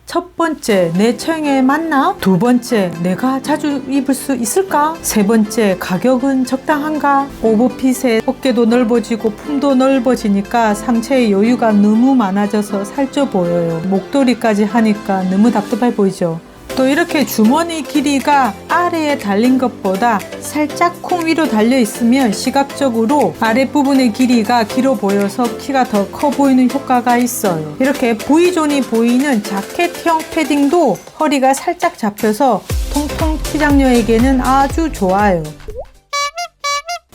첫 번째, 내 체형에 맞나? 두 번째, 내가 자주 입을 수 있을까? 세 번째, 가격은 적당한가? 오버핏에 어깨도 넓어지고 품도 넓어지니까 상체에 여유가 너무 많아져서 살쪄 보여요. 목도리까지 하니까 너무 답답해 보이죠? 또 이렇게 주머니 길이가 아래에 달린 것보다 살짝 콩 위로 달려 있으면 시각적으로 아랫부분의 길이가 길어 보여서 키가 더 커 보이는 효과가 있어요. 이렇게 V존이 보이는 자켓형 패딩도 허리가 살짝 잡혀서 통통 키장녀에게는 아주 좋아요.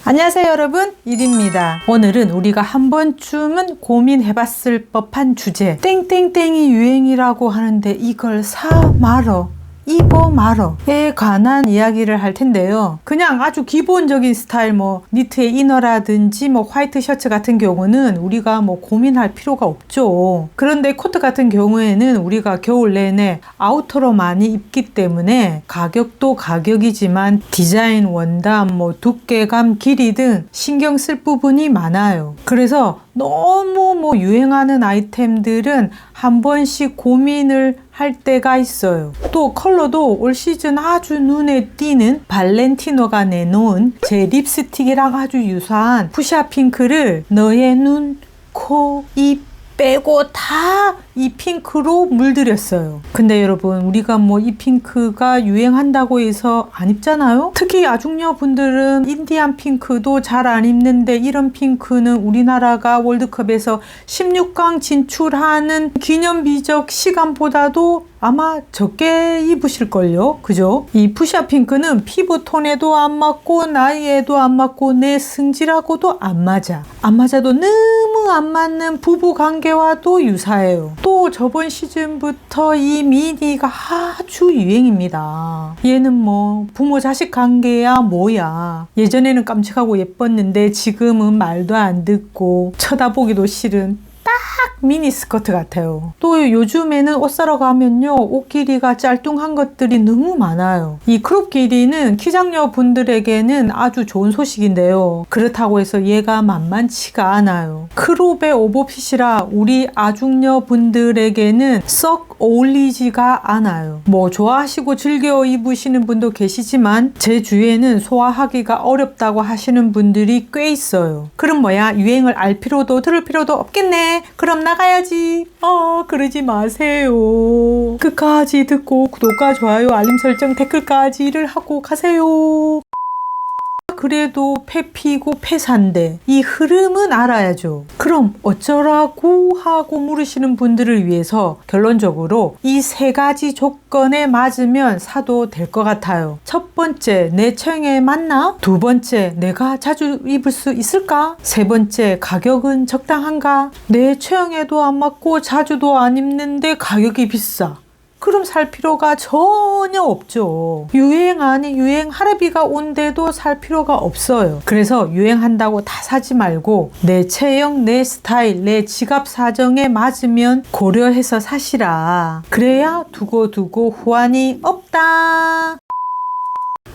안녕하세요 여러분, 일입니다. 오늘은 우리가 한 번쯤은 고민해봤을 법한 주제, 땡땡땡이 유행이라고 하는데 이걸 사 말어 입어 말어에 관한 이야기를 할 텐데요. 그냥 아주 기본적인 스타일 니트의 이너라든지 화이트 셔츠 같은 경우는 우리가 고민할 필요가 없죠. 그런데 코트 같은 경우에는 우리가 겨울 내내 아우터로 많이 입기 때문에 가격도 가격이지만 디자인, 원단, 두께감, 길이 등 신경 쓸 부분이 많아요. 그래서 너무 유행하는 아이템들은 한 번씩 고민을 할 때가 있어요. 또 컬러도 올 시즌 아주 눈에 띄는 발렌티노가 내놓은 제 립스틱이랑 아주 유사한 푸샤 핑크를 너의 눈, 코, 입 빼고 다 이 핑크로 물들였어요. 근데 여러분, 우리가 이 핑크가 유행한다고 해서 안 입잖아요? 특히 아중녀 분들은 인디안 핑크도 잘 안 입는데 이런 핑크는 우리나라가 월드컵에서 16강 진출하는 기념비적 시간보다도 아마 적게 입으실걸요? 그죠? 이 푸샤 핑크는 피부 톤에도 안 맞고 나이에도 안 맞고 내 승질하고도 안 맞아. 안 맞아도 너무 안 맞는 부부 관계와도 유사해요. 또 저번 시즌부터 이 미니가 아주 유행입니다. 얘는 부모 자식 관계야 뭐야. 예전에는 깜찍하고 예뻤는데 지금은 말도 안 듣고 쳐다보기도 싫은 딱 미니 스커트 같아요. 또 요즘에는 옷 사러 가면요, 옷 길이가 짤뚱한 것들이 너무 많아요. 이 크롭 길이는 키장녀 분들에게는 아주 좋은 소식인데요. 그렇다고 해서 얘가 만만치가 않아요. 크롭의 오버핏이라 우리 아중녀 분들에게는 썩 어울리지가 않아요. 좋아하시고 즐겨 입으시는 분도 계시지만 제 주위에는 소화하기가 어렵다고 하시는 분들이 꽤 있어요. 그럼 뭐야, 유행을 알 필요도 들을 필요도 없겠네. 그럼 나가야지. 그러지 마세요. 끝까지 듣고 구독과 좋아요, 알림 설정, 댓글까지를 하고 가세요. 그래도 폐피고 폐사인데 이 흐름은 알아야죠. 그럼 어쩌라고 하고 물으시는 분들을 위해서 결론적으로 이 세 가지 조건에 맞으면 사도 될 것 같아요. 첫 번째, 내 체형에 맞나? 두 번째, 내가 자주 입을 수 있을까? 세 번째, 가격은 적당한가? 내 체형에도 안 맞고 자주도 안 입는데 가격이 비싸. 그럼 살 필요가 전혀 없죠. 유행 아닌 유행 할애비가 온데도 살 필요가 없어요. 그래서 유행한다고 다 사지 말고 내 체형, 내 스타일, 내 지갑 사정에 맞으면 고려해서 사시라. 그래야 두고두고 후환이 없다.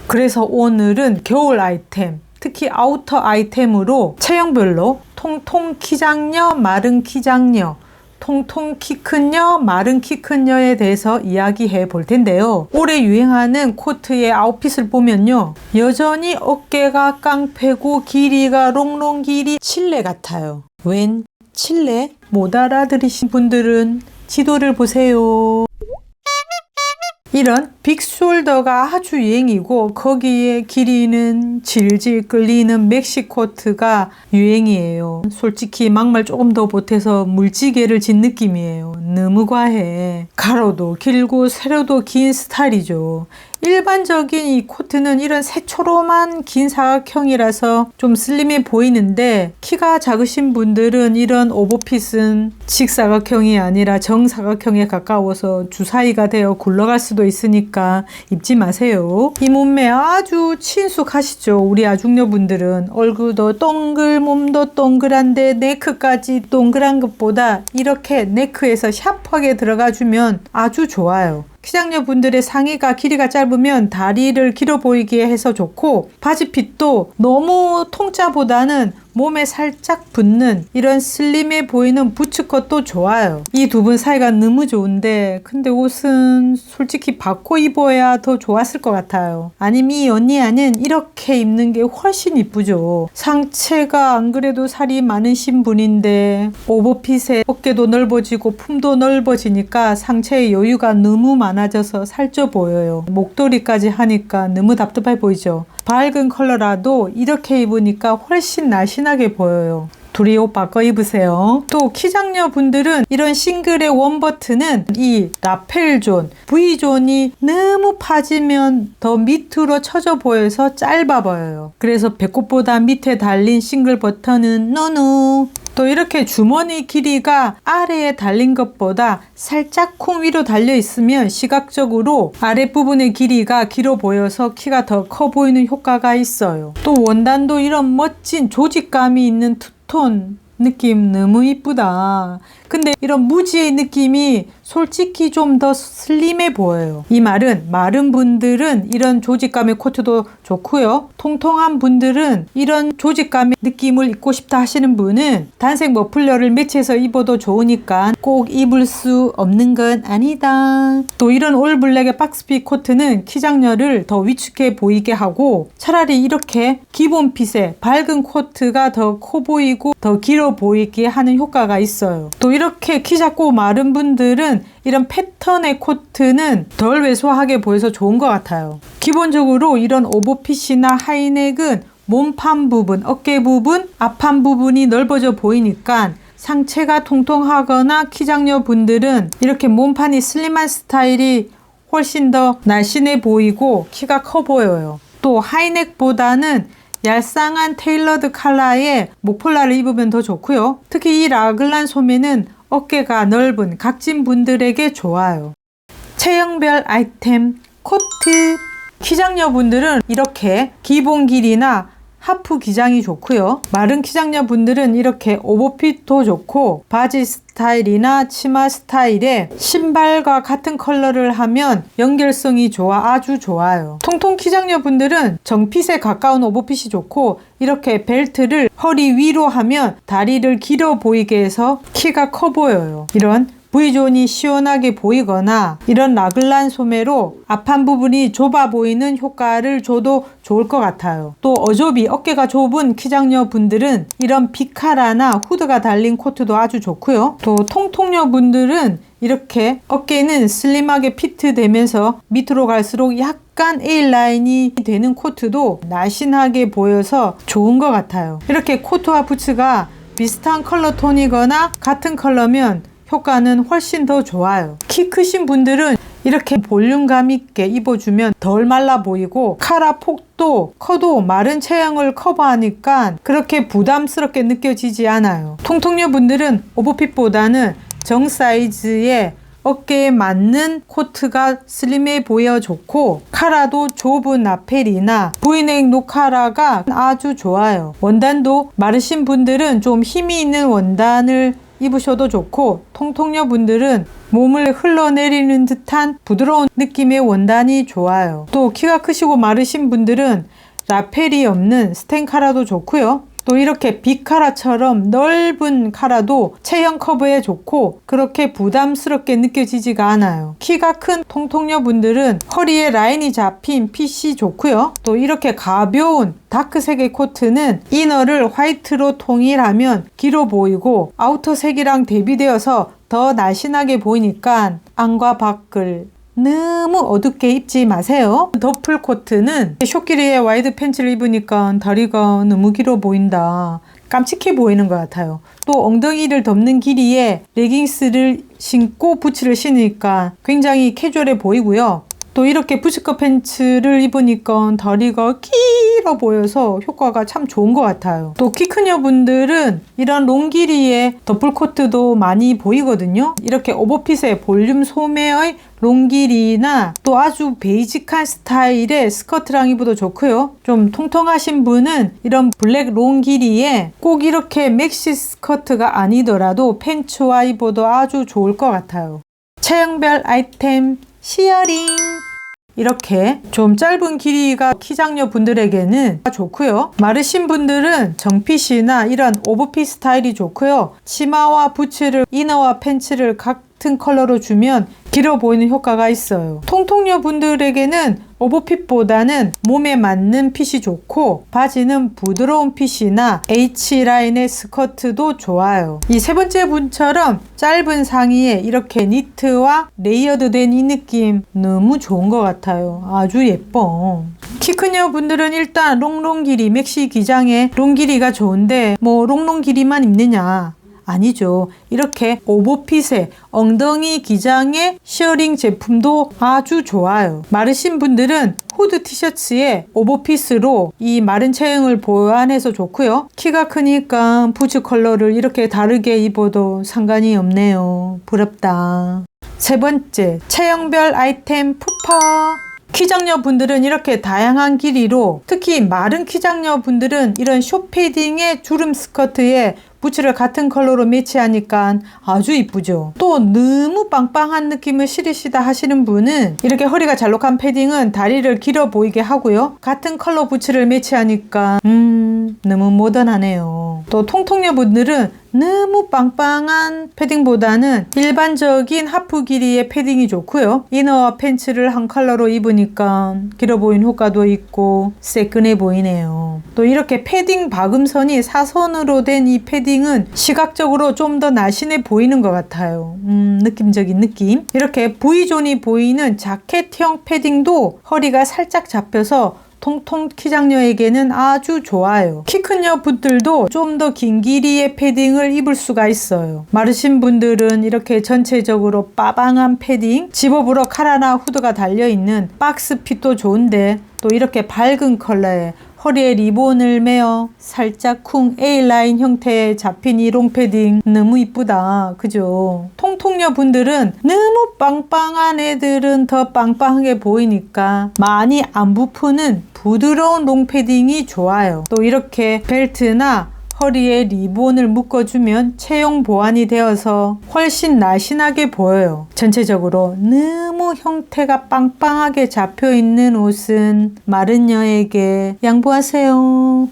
그래서 오늘은 겨울 아이템, 특히 아우터 아이템으로 체형별로 통통 키장녀, 마른 키장녀, 통통 키 큰녀, 마른 키 큰녀에 대해서 이야기해 볼 텐데요. 올해 유행하는 코트의 아웃핏을 보면요, 여전히 어깨가 깡패고 길이가 롱롱 길이 칠레 같아요. 웬 칠레? 못 알아들으신 분들은 지도를 보세요. 이런 빅숄더가 아주 유행이고 거기에 길이는 질질 끌리는 맥시코트가 유행이에요. 솔직히 막말 조금 더 보태서 물지개를 진 느낌이에요. 너무 과해. 가로도 길고 세로도 긴 스타일이죠. 일반적인 이 코트는 이런 새초롬한 긴 사각형이라서 좀 슬림해 보이는데 키가 작으신 분들은 이런 오버핏은 직사각형이 아니라 정사각형에 가까워서 주사위가 되어 굴러갈 수도 있으니까 입지 마세요. 이 몸매 아주 친숙하시죠? 우리 아중녀분들은 얼굴도 동글, 몸도 동글한데 네크까지 동글한 것보다 이렇게 네크에서 샤프하게 들어가주면 아주 좋아요. 키장녀 분들의 상의가 길이가 짧으면 다리를 길어 보이게 해서 좋고, 바지핏도 너무 통짜보다는 몸에 살짝 붙는 이런 슬림해 보이는 부츠컷도 좋아요. 이 두 분 사이가 너무 좋은데 근데 옷은 솔직히 바꿔 입어야 더 좋았을 것 같아요. 아니면 이 언니야는 이렇게 입는 게 훨씬 이쁘죠. 상체가 안 그래도 살이 많으신 분인데 오버핏에 어깨도 넓어지고 품도 넓어지니까 상체에 여유가 너무 많아져서 살쪄 보여요. 목도리까지 하니까 너무 답답해 보이죠. 밝은 컬러라도 이렇게 입으니까 훨씬 날씬하게 보여요. 둘이 옷 바꿔 입으세요. 또 키장녀 분들은 이런 싱글의 원버튼은 이 라펠존, V존이 너무 파지면 더 밑으로 처져 보여서 짧아 보여요. 그래서 배꼽보다 밑에 달린 싱글 버튼은 노노. 또 이렇게 주머니 길이가 아래에 달린 것보다 살짝쿵 위로 달려 있으면 시각적으로 아랫부분의 길이가 길어 보여서 키가 더 커 보이는 효과가 있어요. 또 원단도 이런 멋진 조직감이 있는 투톤 느낌 너무 이쁘다. 근데 이런 무지의 느낌이 솔직히 좀 더 슬림해 보여요. 이 말은 마른 분들은 이런 조직감의 코트도 좋고요. 통통한 분들은 이런 조직감의 느낌을 입고 싶다 하시는 분은 단색 머플러를 매치해서 입어도 좋으니까 꼭 입을 수 없는 건 아니다. 또 이런 올 블랙의 박스핏 코트는 키장녀를 더 위축해 보이게 하고 차라리 이렇게 기본 핏의 밝은 코트가 더 커 보이고 더 길어 보이게 하는 효과가 있어요. 또 이렇게 키 작고 마른 분들은 이런 패턴의 코트는 덜 왜소하게 보여서 좋은 것 같아요. 기본적으로 이런 오버핏이나 하이넥은 몸판 부분, 어깨 부분, 앞판 부분이 넓어져 보이니까 상체가 통통하거나 키장녀 분들은 이렇게 몸판이 슬림한 스타일이 훨씬 더 날씬해 보이고 키가 커 보여요. 또 하이넥보다는 얄쌍한 테일러드 컬러의 목폴라를 입으면 더 좋고요. 특히 이 라글란 소매는 어깨가 넓은 각진 분들에게 좋아요. 체형별 아이템 코트. 키장녀 분들은 이렇게 기본 길이나 하프 기장이 좋고요. 마른 키장녀 분들은 이렇게 오버핏도 좋고 바지 스타일이나 치마 스타일에 신발과 같은 컬러를 하면 연결성이 좋아 아주 좋아요. 통통 키장녀 분들은 정핏에 가까운 오버핏이 좋고 이렇게 벨트를 허리 위로 하면 다리를 길어 보이게 해서 키가 커 보여요. 이런 V존이 시원하게 보이거나 이런 라글란 소매로 앞판 부분이 좁아 보이는 효과를 줘도 좋을 것 같아요. 또 어조비 어깨가 좁은 키장녀 분들은 이런 비카라나 후드가 달린 코트도 아주 좋고요. 또 통통녀 분들은 이렇게 어깨는 슬림하게 피트되면서 밑으로 갈수록 약간 A라인이 되는 코트도 날씬하게 보여서 좋은 것 같아요. 이렇게 코트와 부츠가 비슷한 컬러 톤이거나 같은 컬러면 효과는 훨씬 더 좋아요. 키 크신 분들은 이렇게 볼륨감 있게 입어주면 덜 말라 보이고 카라 폭도 커도 마른 체형을 커버하니까 그렇게 부담스럽게 느껴지지 않아요. 통통녀 분들은 오버핏보다는 정 사이즈의 어깨에 맞는 코트가 슬림해 보여 좋고 카라도 좁은 라펠이나 V넥 노카라가 아주 좋아요. 원단도 마르신 분들은 좀 힘이 있는 원단을 입으셔도 좋고 통통녀 분들은 몸을 흘러내리는 듯한 부드러운 느낌의 원단이 좋아요. 또 키가 크시고 마르신 분들은 라펠이 없는 스텐 카라도 좋고요. 또 이렇게 빅카라처럼 넓은 카라도 체형 커브에 좋고 그렇게 부담스럽게 느껴지지가 않아요. 키가 큰 통통녀 분들은 허리에 라인이 잡힌 핏이 좋고요. 또 이렇게 가벼운 다크색의 코트는 이너를 화이트로 통일하면 길어 보이고 아우터색이랑 대비되어서 더 날씬하게 보이니까 안과 밖을 너무 어둡게 입지 마세요. 더플 코트는 숏길이의 와이드 팬츠를 입으니까 다리가 너무 길어 보인다. 깜찍해 보이는 것 같아요. 또 엉덩이를 덮는 길이에 레깅스를 신고 부츠를 신으니까 굉장히 캐주얼해 보이고요. 또 이렇게 부츠컷 팬츠를 입으니까 다리가 길어 보여서 효과가 참 좋은 것 같아요. 또 키 큰 여분들은 이런 롱 길이의 더플 코트도 많이 보이거든요. 이렇게 오버핏의 볼륨 소매의 롱 길이나 또 아주 베이직한 스타일의 스커트랑 입어도 좋고요. 좀 통통하신 분은 이런 블랙 롱 길이에 꼭 이렇게 맥시 스커트가 아니더라도 팬츠와 입어도 아주 좋을 것 같아요. 체형별 아이템 시어링. 이렇게 좀 짧은 길이가 키장녀 분들에게는 좋고요. 마르신 분들은 정핏이나 이런 오버핏 스타일이 좋고요. 치마와 부츠를 이너와 팬츠를 같은 컬러로 주면 길어 보이는 효과가 있어요. 통통녀 분들에게는 오버핏보다는 몸에 맞는 핏이 좋고 바지는 부드러운 핏이나 H라인의 스커트도 좋아요. 이 세 번째 분처럼 짧은 상의에 이렇게 니트와 레이어드 된 이 느낌 너무 좋은 것 같아요. 아주 예뻐. 키 큰 여분들은 일단 롱롱 길이 맥시 기장의 롱 길이가 좋은데 뭐 롱롱 길이만 입느냐? 아니죠. 이렇게 오버핏의 엉덩이 기장의 시어링 제품도 아주 좋아요. 마르신 분들은 후드 티셔츠에 오버핏으로 이 마른 체형을 보완해서 좋고요. 키가 크니까 부츠 컬러를 이렇게 다르게 입어도 상관이 없네요. 부럽다. 세 번째, 체형별 아이템 푸파. 키장녀 분들은 이렇게 다양한 길이로, 특히 마른 키장녀 분들은 이런 숏패딩의 주름 스커트에 부츠를 같은 컬러로 매치하니까 아주 이쁘죠. 또 너무 빵빵한 느낌을 싫으시다 하시는 분은 이렇게 허리가 잘록한 패딩은 다리를 길어 보이게 하고요. 같은 컬러 부츠를 매치하니까 너무 모던하네요. 또 통통녀 분들은 너무 빵빵한 패딩보다는 일반적인 하프 길이의 패딩이 좋고요. 이너와 팬츠를 한 컬러로 입으니까 길어 보이는 효과도 있고 새끈해 보이네요. 또 이렇게 패딩 박음선이 사선으로 된 이 패딩은 시각적으로 좀 더 날씬해 보이는 것 같아요. 느낌적인 느낌. 이렇게 V존이 보이는 자켓형 패딩도 허리가 살짝 잡혀서 통통 키장녀에게는 아주 좋아요. 키 큰 여분들도 좀 더 긴 길이의 패딩을 입을 수가 있어요. 마르신 분들은 이렇게 전체적으로 빠방한 패딩, 집업으로 카라나 후드가 달려있는 박스 핏도 좋은데 또 이렇게 밝은 컬러에 허리에 리본을 매어 살짝 쿵 A라인 형태의 잡힌 이 롱패딩 너무 이쁘다. 그죠? 통통녀 분들은 너무 빵빵한 애들은 더 빵빵하게 보이니까 많이 안 부푸는 부드러운 롱패딩이 좋아요. 또 이렇게 벨트나 허리에 리본을 묶어주면 체형 보완이 되어서 훨씬 날씬하게 보여요. 전체적으로 너무 형태가 빵빵하게 잡혀있는 옷은 마른 여에게 양보하세요.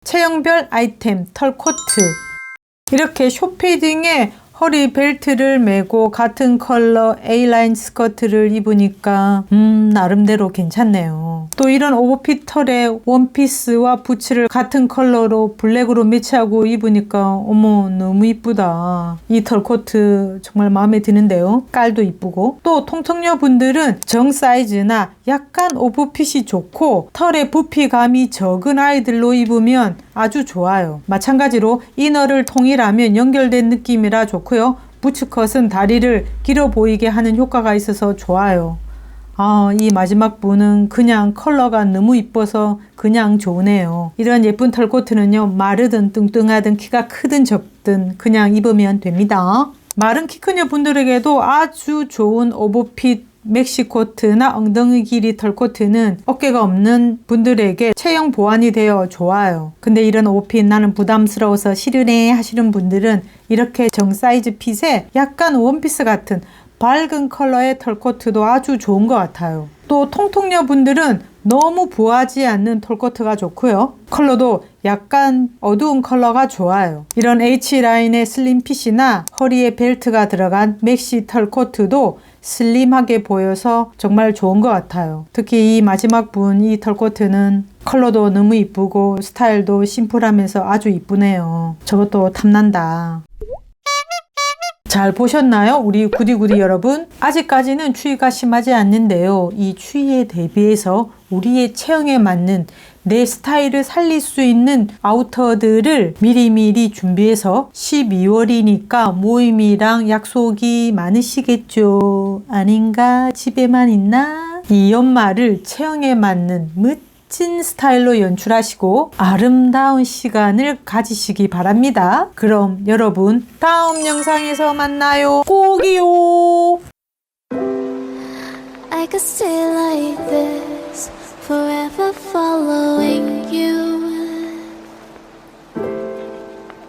체형별 아이템 털코트. 이렇게 숏패딩에 허리 벨트를 메고 같은 컬러 A라인 스커트를 입으니까 나름대로 괜찮네요. 또 이런 오버핏 털에 원피스와 부츠를 같은 컬러로 블랙으로 매치하고 입으니까 어머 너무 이쁘다. 이 털코트 정말 마음에 드는데요. 깔도 이쁘고. 또 통통녀 분들은 정 사이즈나 약간 오버핏이 좋고 털의 부피감이 적은 아이들로 입으면 아주 좋아요. 마찬가지로 이너를 통일하면 연결된 느낌이라 좋고요. 부츠컷은 다리를 길어 보이게 하는 효과가 있어서 좋아요. 이 마지막 분은 그냥 컬러가 너무 이뻐서 그냥 좋네요. 이런 예쁜 털코트는요, 마르든 뚱뚱하든 키가 크든 적든 그냥 입으면 됩니다. 마른 키 큰 여분들에게도 아주 좋은 오버핏 맥시코트나 엉덩이 길이 털코트는 어깨가 없는 분들에게 체형 보완이 되어 좋아요. 근데 이런 오버핏 나는 부담스러워서 싫으네 하시는 분들은 이렇게 정 사이즈 핏에 약간 원피스 같은 밝은 컬러의 털코트도 아주 좋은 것 같아요. 또 통통녀 분들은 너무 부하지 않는 털코트가 좋고요. 컬러도 약간 어두운 컬러가 좋아요. 이런 H라인의 슬림 핏이나 허리에 벨트가 들어간 맥시 털코트도 슬림하게 보여서 정말 좋은 것 같아요. 특히 이 마지막 분 이 털코트는 컬러도 너무 이쁘고 스타일도 심플하면서 아주 이쁘네요. 저것도 탐난다. 잘 보셨나요? 우리 구디구디 여러분. 아직까지는 추위가 심하지 않는데요. 이 추위에 대비해서 우리의 체형에 맞는 내 스타일을 살릴 수 있는 아우터들을 미리미리 준비해서 12월이니까 모임이랑 약속이 많으시겠죠? 아닌가? 집에만 있나? 이 연말을 체형에 맞는 멋진 스타일로 연출하시고 아름다운 시간을 가지시기 바랍니다. 그럼 여러분 다음 영상에서 만나요. 꼭이요. I could stay like this, forever follow